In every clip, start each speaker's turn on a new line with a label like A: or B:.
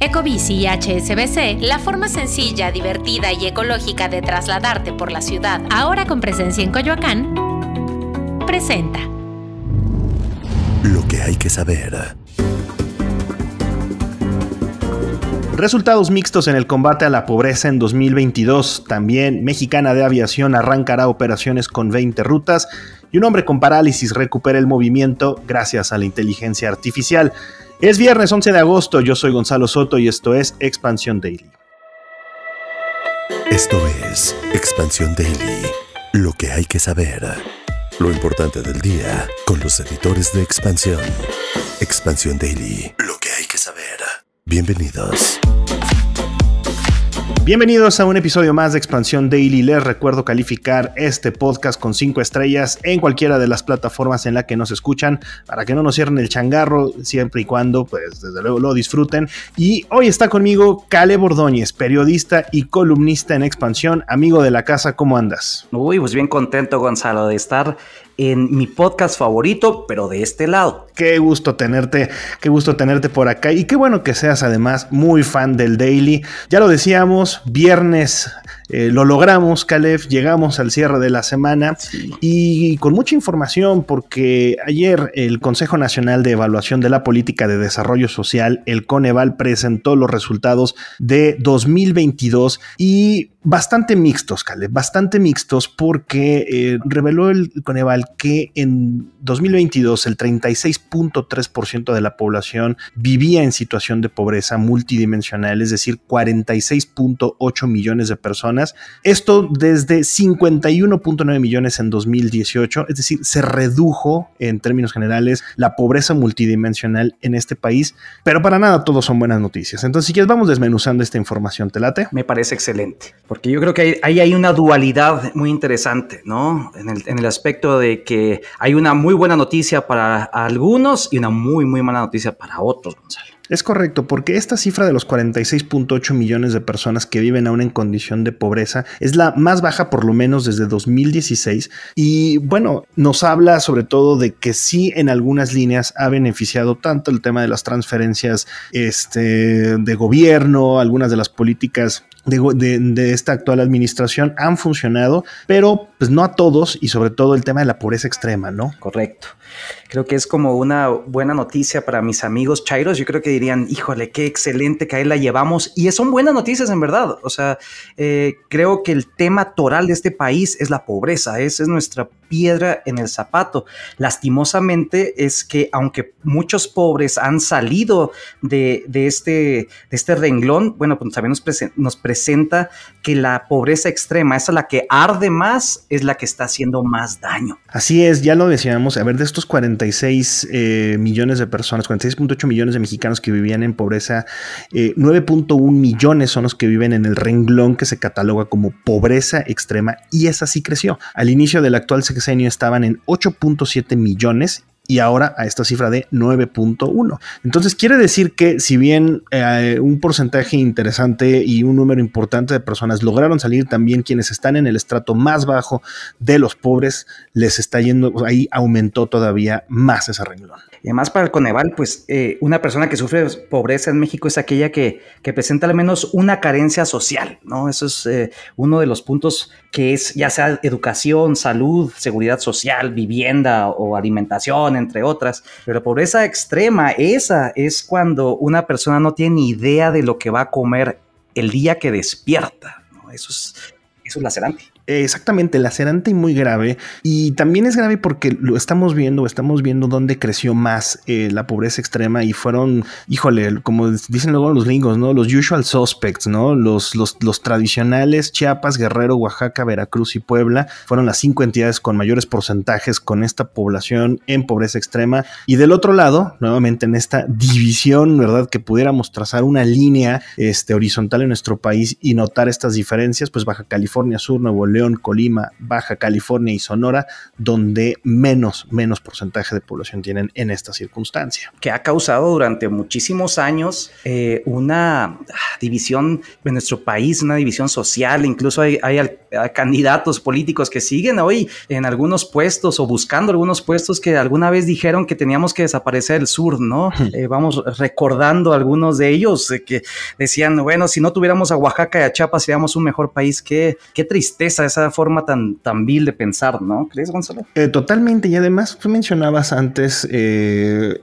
A: Ecobici y HSBC, la forma sencilla, divertida y ecológica de trasladarte por la ciudad, ahora con presencia en Coyoacán, presenta
B: Lo que hay que saber.
C: Resultados mixtos en el combate a la pobreza en 2022. También Mexicana de Aviación arrancará operaciones con 20 rutas y un hombre con parálisis recupera el movimiento gracias a la inteligencia artificial. Es viernes 11 de agosto, yo soy Gonzalo Soto y esto es Expansión Daily.
B: Esto es Expansión Daily. Lo que hay que saber. Lo importante del día con los editores de Expansión. Expansión Daily. Lo que hay que saber. Bienvenidos.
C: Bienvenidos a un episodio más de Expansión Daily. Les recuerdo calificar este podcast con 5 estrellas en cualquiera de las plataformas en la que nos escuchan para que no nos cierren el changarro, siempre y cuando, pues, desde luego lo disfruten. Y hoy está conmigo Caleb Ordóñez, periodista y columnista en Expansión, amigo de la casa. ¿Cómo andas?
D: Uy, pues bien contento, Gonzalo, de estar en mi podcast favorito, pero de este lado.
C: Qué gusto tenerte por acá y qué bueno que seas además muy fan del Daily. Ya lo decíamos, viernes lo logramos, Caleb, llegamos al cierre de la semana y con mucha información porque ayer el Consejo Nacional de Evaluación de la Política de Desarrollo Social, el Coneval, presentó los resultados de 2022 y bastante mixtos, Caleb, bastante mixtos porque reveló el Coneval que en 2022 el 36.3% de la población vivía en situación de pobreza multidimensional, es decir, 46.8 millones de personas. Esto desde 51.9 millones en 2018, es decir, se redujo en términos generales la pobreza multidimensional en este país, pero para nada todos son buenas noticias. Entonces, si quieres, vamos desmenuzando esta información. ¿Te late?
D: Me parece excelente, porque yo creo que ahí hay una dualidad muy interesante, ¿no? En el aspecto de que hay una muy buena noticia para algunos y una muy, muy mala noticia para otros, Gonzalo.
C: Es correcto, porque esta cifra de los 46.8 millones de personas que viven aún en condición de pobreza es la más baja por lo menos desde 2016 y bueno, nos habla sobre todo de que sí en algunas líneas ha beneficiado tanto el tema de las transferencias de gobierno, algunas de las políticas de esta actual administración han funcionado, pero pues no a todos y sobre todo el tema de la pobreza extrema, ¿no?
D: Correcto. Creo que es como una buena noticia para mis amigos chairos. Yo creo que dirían, híjole, qué excelente que ahí la llevamos. Y son buenas noticias en verdad. O sea, creo que el tema toral de este país es la pobreza. Esa es nuestra piedra en el zapato. Lastimosamente es que aunque muchos pobres han salido de este renglón, bueno, pues también nos presenta que la pobreza extrema, esa es la que arde más, es la que está haciendo más daño.
C: Así es, ya lo decíamos, a ver, de estos 46 millones de personas, 46.8 millones de mexicanos que vivían en pobreza, 9.1 millones son los que viven en el renglón que se cataloga como pobreza extrema y esa sí creció. Al inicio del actual sexenio estaban en 8.7 millones y ahora a esta cifra de 9.1. Entonces quiere decir que si bien un porcentaje interesante y un número importante de personas lograron salir, también quienes están en el estrato más bajo de los pobres les está yendo, ahí aumentó todavía más ese renglón.
D: Y además para el Coneval, pues una persona que sufre pobreza en México es aquella que presenta al menos una carencia social, ¿no? Eso es uno de los puntos que es ya sea educación, salud, seguridad social, vivienda o alimentación, entre otras. Pero pobreza extrema, esa es cuando una persona no tiene ni idea de lo que va a comer el día que despierta, ¿no? Eso es lacerante.
C: Exactamente, lacerante y muy grave. Y también es grave porque lo estamos viendo dónde creció más la pobreza extrema y fueron, híjole, como dicen luego los gringos, ¿no? Los usual suspects, ¿no? Los tradicionales: Chiapas, Guerrero, Oaxaca, Veracruz y Puebla fueron las 5 entidades con mayores porcentajes con esta población en pobreza extrema. Y del otro lado, nuevamente en esta división, ¿verdad? Que pudiéramos trazar una línea horizontal en nuestro país y notar estas diferencias, pues Baja California Sur, Nuevo León, Colima, Baja California y Sonora, donde menos porcentaje de población tienen en esta circunstancia.
D: Que ha causado durante muchísimos años una división en nuestro país, una división social. Incluso hay candidatos políticos que siguen hoy en algunos puestos o buscando algunos puestos que alguna vez dijeron que teníamos que desaparecer el sur, ¿no? Vamos recordando algunos de ellos que decían, bueno, si no tuviéramos a Oaxaca y a Chiapas seríamos un mejor país. Qué tristeza esa forma tan vil de pensar, ¿no? ¿Crees, Gonzalo?
C: Totalmente, y además tú mencionabas antes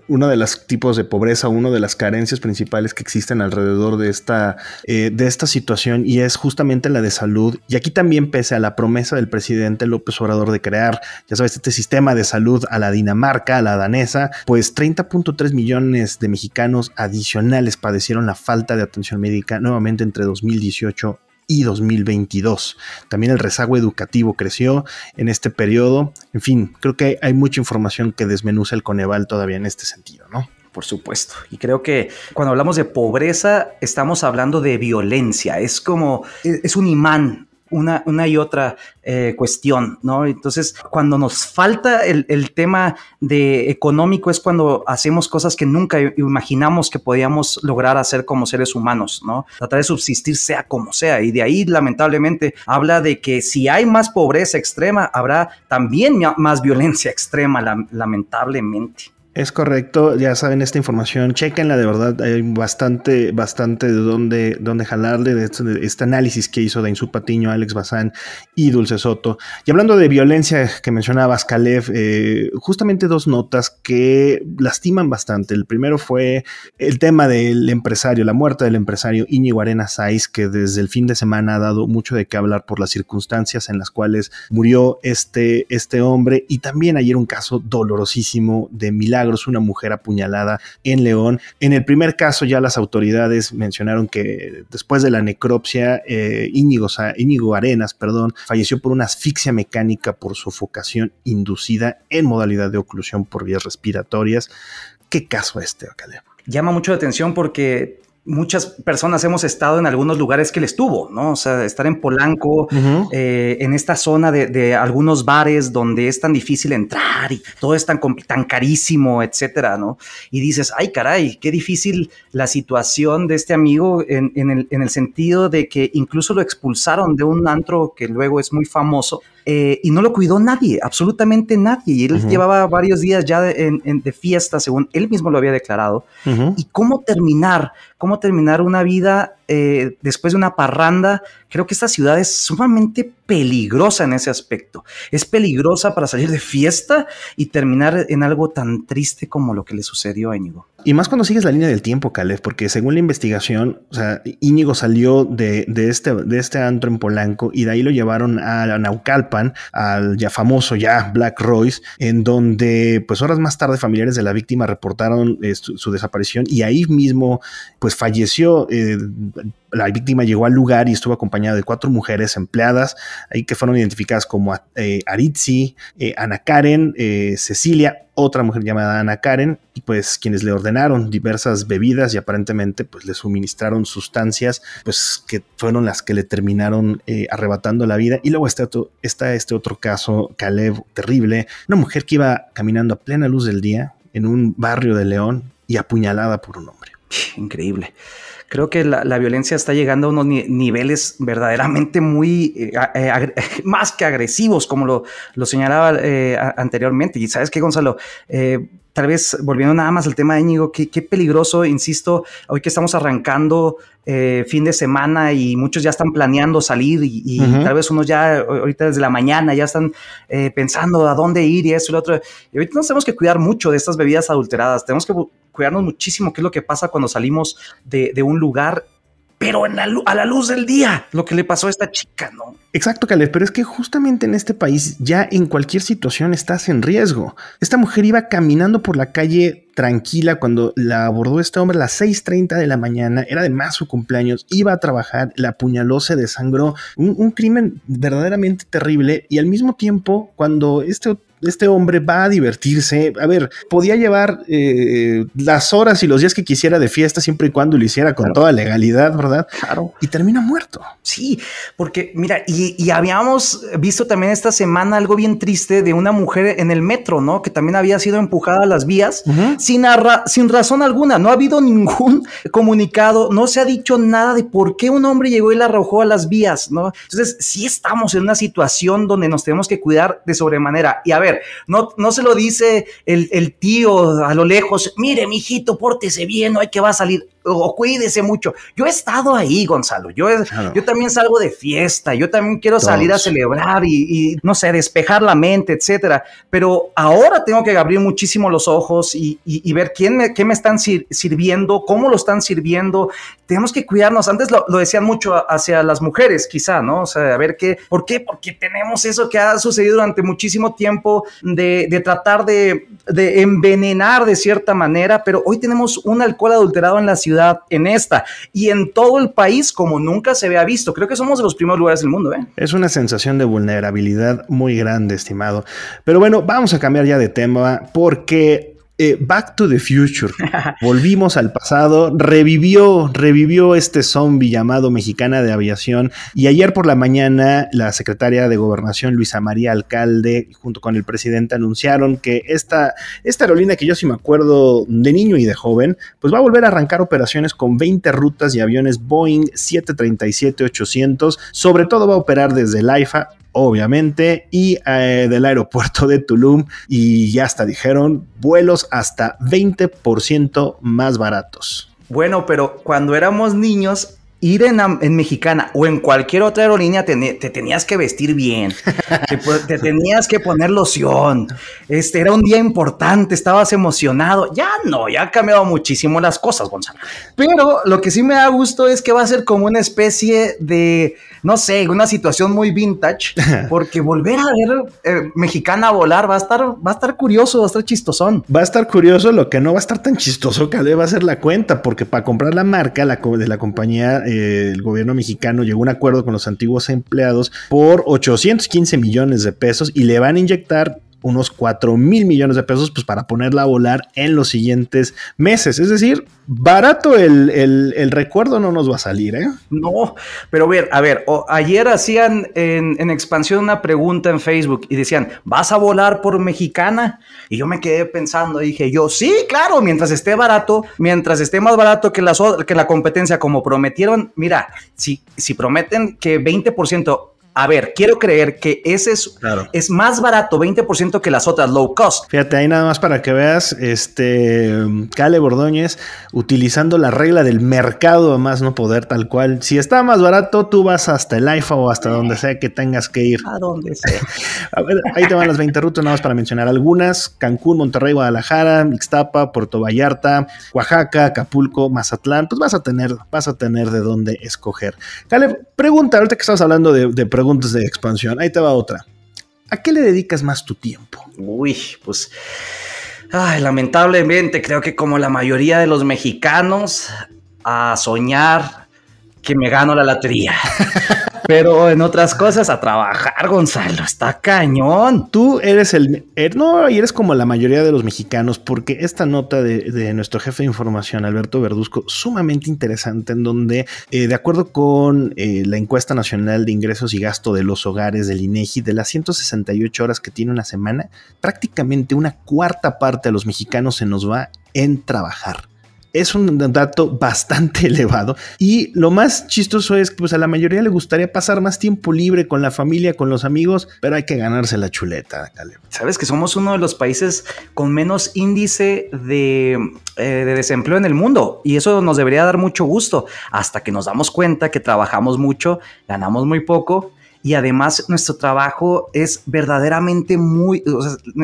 C: uno de los tipos de pobreza, una de las carencias principales que existen alrededor de esta situación, y es justamente la de salud. Y aquí también, pese a la promesa del presidente López Obrador de crear, ya sabes, este sistema de salud a la Dinamarca, a la danesa, pues 30.3 millones de mexicanos adicionales padecieron la falta de atención médica nuevamente entre 2018 y 2022. También el rezago educativo creció en este periodo. En fin, creo que hay mucha información que desmenuza el Coneval todavía en este sentido, ¿no?
D: Por supuesto. Y creo que cuando hablamos de pobreza, estamos hablando de violencia. Es un imán. Una y otra cuestión, ¿no? Entonces, cuando nos falta el tema de económico es cuando hacemos cosas que nunca imaginamos que podíamos lograr hacer como seres humanos, ¿no? Tratar de subsistir sea como sea, y de ahí lamentablemente habla de que si hay más pobreza extrema, habrá también más violencia extrema, lamentablemente.
C: Es correcto, ya saben esta información, chéquenla, de verdad, hay bastante de dónde jalarle de este análisis que hizo Dainzú Patiño, Alex Bazán y Dulce Soto. Y hablando de violencia que mencionabas, Caleb, justamente dos notas que lastiman bastante. El primero fue el tema del empresario, la muerte del empresario Íñigo Arenas Saiz, que desde el fin de semana ha dado mucho de qué hablar por las circunstancias en las cuales murió este hombre, y también ayer un caso dolorosísimo de Milagros, una mujer apuñalada en León. En el primer caso ya las autoridades mencionaron que después de la necropsia Íñigo Arenas, falleció por una asfixia mecánica por sofocación inducida en modalidad de oclusión por vías respiratorias. ¿Qué caso Caleb?
D: Llama mucho la atención porque muchas personas hemos estado en algunos lugares que él estuvo, ¿no? O sea, estar en Polanco, en esta zona de algunos bares donde es tan difícil entrar y todo es tan carísimo, etcétera, ¿no? Y dices, ay, caray, qué difícil la situación de este amigo en el sentido de que incluso lo expulsaron de un antro que luego es muy famoso. Y no lo cuidó nadie, absolutamente nadie. Y él llevaba varios días ya de fiesta, según él mismo lo había declarado. Y cómo terminar una vida después de una parranda. Creo que esta ciudad es sumamente peligrosa en ese aspecto. Es peligrosa para salir de fiesta y terminar en algo tan triste como lo que le sucedió a Íñigo.
C: Y más cuando sigues la línea del tiempo, Caleb, porque según la investigación, o sea, Íñigo salió de este antro en Polanco y de ahí lo llevaron a Naucalpan, al ya famoso Black Royce, en donde pues horas más tarde familiares de la víctima reportaron su desaparición, y ahí mismo pues falleció. La víctima llegó al lugar y estuvo acompañada de 4 mujeres empleadas, ahí que fueron identificadas como Aritzi, Ana Karen, Cecilia, otra mujer llamada Ana Karen, y pues quienes le ordenaron diversas bebidas y aparentemente pues le suministraron sustancias pues que fueron las que le terminaron arrebatando la vida. Y luego está este otro caso, Caleb, terrible, una mujer que iba caminando a plena luz del día en un barrio de León y apuñalada por un hombre.
D: Increíble. Creo que la violencia está llegando a unos niveles verdaderamente muy más que agresivos, como lo señalaba anteriormente. Y ¿sabes qué, Gonzalo? Tal vez volviendo nada más al tema de Íñigo, qué peligroso, insisto, hoy que estamos arrancando fin de semana y muchos ya están planeando salir y tal vez unos ya ahorita desde la mañana ya están pensando a dónde ir y eso y lo otro. Y ahorita nos tenemos que cuidar mucho de estas bebidas adulteradas, tenemos que cuidarnos muchísimo qué es lo que pasa cuando salimos de un lugar, pero a la luz del día, lo que le pasó a esta chica, ¿no?
C: Exacto, Caleb, pero es que justamente en este país ya en cualquier situación estás en riesgo. Esta mujer iba caminando por la calle tranquila cuando la abordó este hombre a las 6:30 de la mañana, era además su cumpleaños, iba a trabajar, la apuñaló, se desangró, un crimen verdaderamente terrible. Y al mismo tiempo, cuando este este hombre va a divertirse. A ver, podía llevar las horas y los días que quisiera de fiesta siempre y cuando lo hiciera con toda legalidad, ¿verdad?
D: Claro.
C: Y termina muerto.
D: Sí, porque mira, y habíamos visto también esta semana algo bien triste de una mujer en el metro, ¿no? Que también había sido empujada a las vías sin razón alguna. No ha habido ningún comunicado, no se ha dicho nada de por qué un hombre llegó y la arrojó a las vías, ¿no? Entonces, sí estamos en una situación donde nos tenemos que cuidar de sobremanera. Y a ver, no se lo dice el tío a lo lejos, mire, mijito, pórtese bien, no hay que va a salir, o cuídese mucho. Yo he estado ahí, Gonzalo, yo también salgo de fiesta, yo también quiero salir a celebrar y no sé, despejar la mente, etcétera, pero ahora tengo que abrir muchísimo los ojos y ver qué me están sirviendo, cómo lo están sirviendo. Tenemos que cuidarnos. Antes lo decían mucho hacia las mujeres, quizá, ¿no? O sea, a ver ¿por qué? Porque tenemos eso que ha sucedido durante muchísimo tiempo de tratar de envenenar de cierta manera, pero hoy tenemos un alcohol adulterado en la ciudad, en esta y en todo el país como nunca se había visto. Creo que somos de los primeros lugares del mundo, ¿eh?
C: Es una sensación de vulnerabilidad muy grande, estimado. Pero bueno, vamos a cambiar ya de tema porque Back to the Future. Volvimos al pasado, revivió este zombie llamado Mexicana de Aviación, y ayer por la mañana la secretaria de Gobernación, Luisa María Alcalde, junto con el presidente, anunciaron que esta aerolínea, que yo sí me acuerdo de niño y de joven, pues va a volver a arrancar operaciones con 20 rutas y aviones Boeing 737-800, sobre todo va a operar desde el AIFA, obviamente, y del aeropuerto de Tulum, y ya hasta dijeron vuelos hasta 20% más baratos.
D: Bueno, pero cuando éramos niños, ir en Mexicana o en cualquier otra aerolínea te tenías que vestir bien, te tenías que poner loción, era un día importante, estabas emocionado. Ya no, ya han cambiado muchísimo las cosas, Gonzalo. Pero lo que sí me da gusto es que va a ser como una especie de, no sé, una situación muy vintage, porque volver a ver Mexicana volar va a estar curioso, va a estar chistosón.
C: Va a estar curioso, lo que no va a estar tan chistoso, Caleb, va a ser la cuenta, porque para comprar la marca de la compañía, el gobierno mexicano llegó a un acuerdo con los antiguos empleados por 815 millones de pesos y le van a inyectar unos 4,000 millones de pesos pues para ponerla a volar en los siguientes meses. Es decir, barato el recuerdo no nos va a salir, ¿eh?
D: No, pero a ver, ayer hacían en Expansión una pregunta en Facebook y decían, ¿vas a volar por Mexicana? Y yo me quedé pensando, dije yo, sí, claro, mientras esté barato, mientras esté más barato que la competencia, como prometieron. Mira, si prometen que 20%, a ver, quiero creer que ese es más barato, 20% que las otras low cost.
C: Fíjate, ahí nada más para que veas, Caleb Ordóñez utilizando la regla del mercado a más no poder, tal cual. Si está más barato, tú vas hasta el AIFA o hasta donde sea que tengas que ir.
D: A donde sea.
C: A ver, ahí te van las 20 rutas, nada más para mencionar algunas: Cancún, Monterrey, Guadalajara, Ixtapa, Puerto Vallarta, Oaxaca, Acapulco, Mazatlán. Pues vas a tener de dónde escoger. Caleb, pregunta, ahorita que estamos hablando de preguntas de expansión, ahí te va otra. ¿A qué le dedicas más tu tiempo?
D: Uy, pues lamentablemente creo que como la mayoría de los mexicanos, a soñar que me gano la lotería. Pero en otras cosas, a trabajar, Gonzalo, está cañón.
C: Tú eres eres como la mayoría de los mexicanos, porque esta nota de nuestro jefe de información, Alberto Verduzco, sumamente interesante, en donde, de acuerdo con la encuesta nacional de ingresos y gasto de los hogares del INEGI, de las 168 horas que tiene una semana, prácticamente una cuarta parte de los mexicanos se nos va en trabajar. Es un dato bastante elevado, y lo más chistoso es que pues a la mayoría le gustaría pasar más tiempo libre con la familia, con los amigos, pero hay que ganarse la chuleta, Caleb.
D: Sabes que somos uno de los países con menos índice de desempleo en el mundo, y eso nos debería dar mucho gusto, hasta que nos damos cuenta que trabajamos mucho, ganamos muy poco. Y además nuestro trabajo es verdaderamente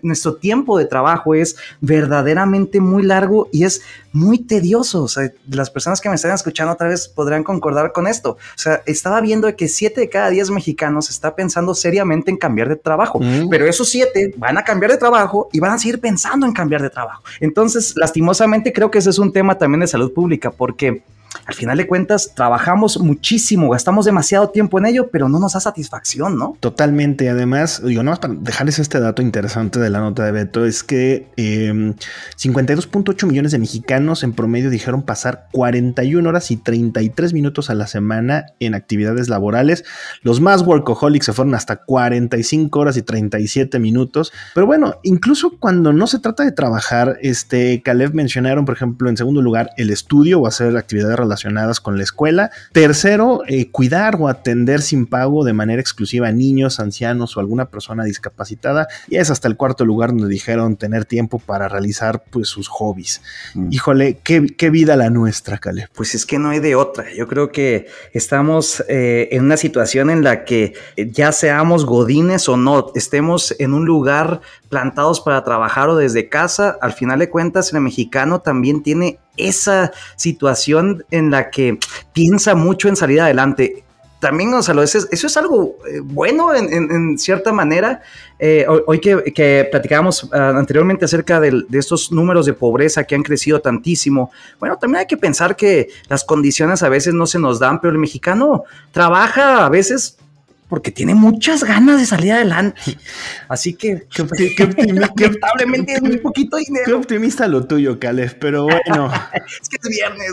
D: nuestro tiempo de trabajo es verdaderamente muy largo y es muy tedioso. O sea, las personas que me están escuchando otra vez podrán concordar con esto. O sea, estaba viendo que 7 de cada 10 mexicanos está pensando seriamente en cambiar de trabajo, pero esos 7 van a cambiar de trabajo y van a seguir pensando en cambiar de trabajo. Entonces, lastimosamente creo que ese es un tema también de salud pública, porque al final de cuentas trabajamos muchísimo, gastamos demasiado tiempo en ello, pero no nos da satisfacción, ¿no?
C: Totalmente. Además, digo, no más para dejarles este dato interesante de la nota de Beto, es que 52.8 millones de mexicanos en promedio dijeron pasar 41 horas y 33 minutos a la semana en actividades laborales. Los más workaholics se fueron hasta 45 horas y 37 minutos. Pero bueno, incluso cuando no se trata de trabajar, Caleb, mencionaron, por ejemplo, en segundo lugar, el estudio o hacer actividades relacionadas con la escuela. Tercero, cuidar o atender sin pago de manera exclusiva a niños, ancianos o alguna persona discapacitada. Y es hasta el cuarto lugar donde dijeron tener tiempo para realizar pues sus hobbies. Híjole, qué vida la nuestra, Caleb.
D: Pues es que no hay de otra. Yo creo que estamos en una situación en la que ya seamos godines o no, estemos en un lugar plantados para trabajar o desde casa, al final de cuentas el mexicano también tiene esa situación en la que piensa mucho en salir adelante. También, o sea, eso es algo bueno en cierta manera. Hoy que platicábamos anteriormente acerca de estos números de pobreza que han crecido tantísimo, bueno, también hay que pensar que las condiciones a veces no se nos dan, pero el mexicano trabaja a veces porque tiene muchas ganas de salir adelante. Así que lamentablemente es muy poquito dinero.
C: Qué optimista lo tuyo, Caleb, pero bueno.
D: Es que es viernes.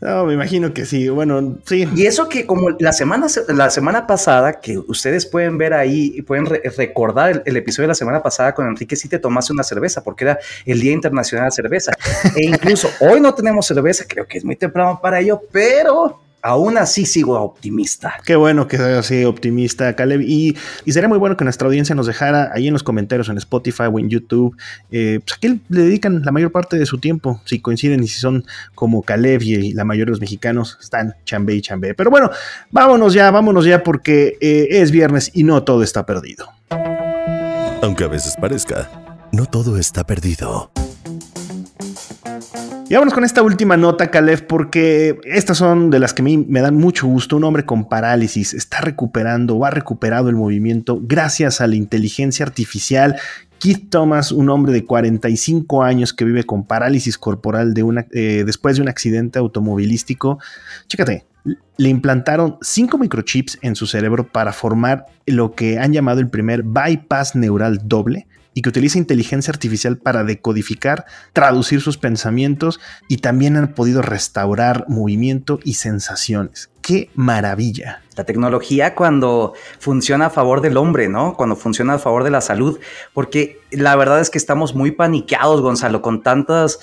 C: No, me imagino que sí. Bueno, sí.
D: Y eso que como la semana pasada, que ustedes pueden ver ahí y pueden recordar el episodio de la semana pasada con Enrique, sí te tomaste una cerveza, porque era el Día Internacional de la Cerveza. E incluso hoy no tenemos cerveza, creo que es muy temprano para ello, pero aún así sigo optimista.
C: Qué bueno que seas así optimista, Caleb. Y sería muy bueno que nuestra audiencia nos dejara ahí en los comentarios en Spotify o en YouTube pues a qué le dedican la mayor parte de su tiempo, si coinciden y si son como Caleb y la mayoría de los mexicanos están chambe y chambe. Pero bueno, vámonos ya porque es viernes y no todo está perdido.
B: Aunque a veces parezca, no todo está perdido.
C: Y vámonos con esta última nota, Caleb, porque estas son de las que me dan mucho gusto. Un hombre con parálisis está recuperando o ha recuperado el movimiento gracias a la inteligencia artificial. Keith Thomas, un hombre de 45 años que vive con parálisis corporal después de un accidente automovilístico. Chécate, le implantaron 5 microchips en su cerebro para formar lo que han llamado el primer bypass neural doble, y que utiliza inteligencia artificial para decodificar, traducir sus pensamientos, y también han podido restaurar movimiento y sensaciones. ¡Qué maravilla!
D: La tecnología cuando funciona a favor del hombre, ¿no? Cuando funciona a favor de la salud, porque la verdad es que estamos muy paniqueados, Gonzalo, con tantas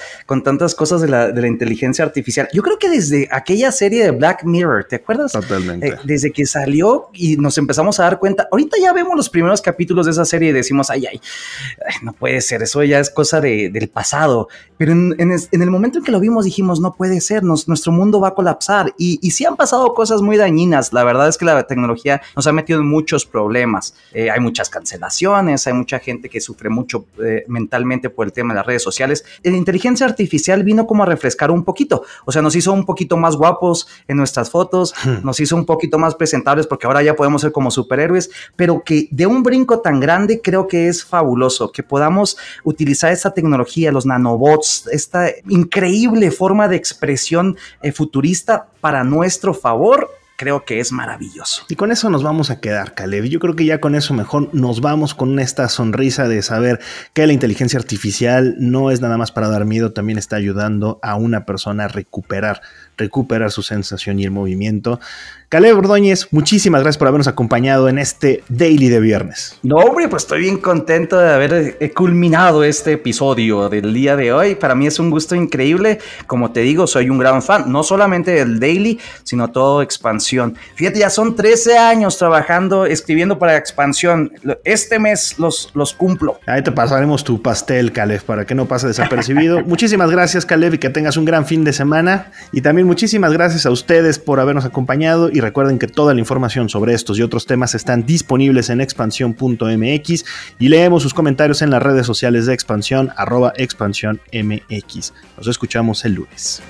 D: cosas de la inteligencia artificial. Yo creo que desde aquella serie de Black Mirror, ¿te acuerdas?
C: Totalmente.
D: Desde que salió y nos empezamos a dar cuenta, ahorita ya vemos los primeros capítulos de esa serie y decimos, ay, no puede ser, eso ya es cosa del pasado. Pero en el momento en que lo vimos dijimos, no puede ser, nuestro mundo va a colapsar. Y sí han pasado cosas muy dañinas. La verdad es que la tecnología nos ha metido en muchos problemas. Hay muchas cancelaciones, hay mucha gente que sufre mucho mentalmente por el tema de las redes sociales. La inteligencia artificial vino como a refrescar un poquito. O sea, nos hizo un poquito más guapos en nuestras fotos, nos hizo un poquito más presentables porque ahora ya podemos ser como superhéroes, pero que de un brinco tan grande creo que es fabuloso que podamos utilizar esta tecnología, los nanobots, esta increíble forma de expresión futurista para nuestro favor. Creo que es maravilloso.
C: Y con eso nos vamos a quedar, Caleb. Yo creo que ya con eso mejor nos vamos con esta sonrisa de saber que la inteligencia artificial no es nada más para dar miedo, también está ayudando a una persona a recuperar su sensación y el movimiento. Caleb Ordóñez, muchísimas gracias por habernos acompañado en este Daily de viernes.
D: No, hombre, pues estoy bien contento de haber culminado este episodio del día de hoy. Para mí es un gusto increíble. Como te digo, soy un gran fan, no solamente del Daily, sino todo Expansión. Fíjate, ya son 13 años trabajando, escribiendo para Expansión. Este mes los cumplo.
C: Ahí te pasaremos tu pastel, Caleb, para que no pase desapercibido. Muchísimas gracias, Caleb, y que tengas un gran fin de semana. Y también muchísimas gracias a ustedes por habernos acompañado. Y recuerden que toda la información sobre estos y otros temas están disponibles en expansión.mx y leemos sus comentarios en las redes sociales de Expansión, @expansiónmx. Nos escuchamos el lunes.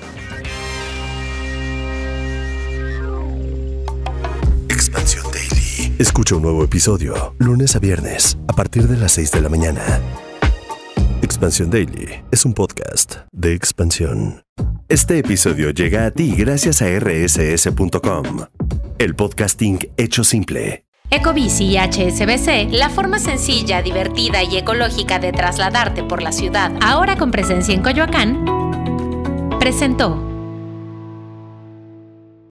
B: Expansión Daily. Escucha un nuevo episodio lunes a viernes a partir de las 6 de la mañana. Expansión Daily es un podcast de Expansión. Este episodio llega a ti gracias a rss.com, el podcasting hecho simple.
A: Ecobici y HSBC, la forma sencilla, divertida y ecológica de trasladarte por la ciudad, ahora con presencia en Coyoacán, presentó.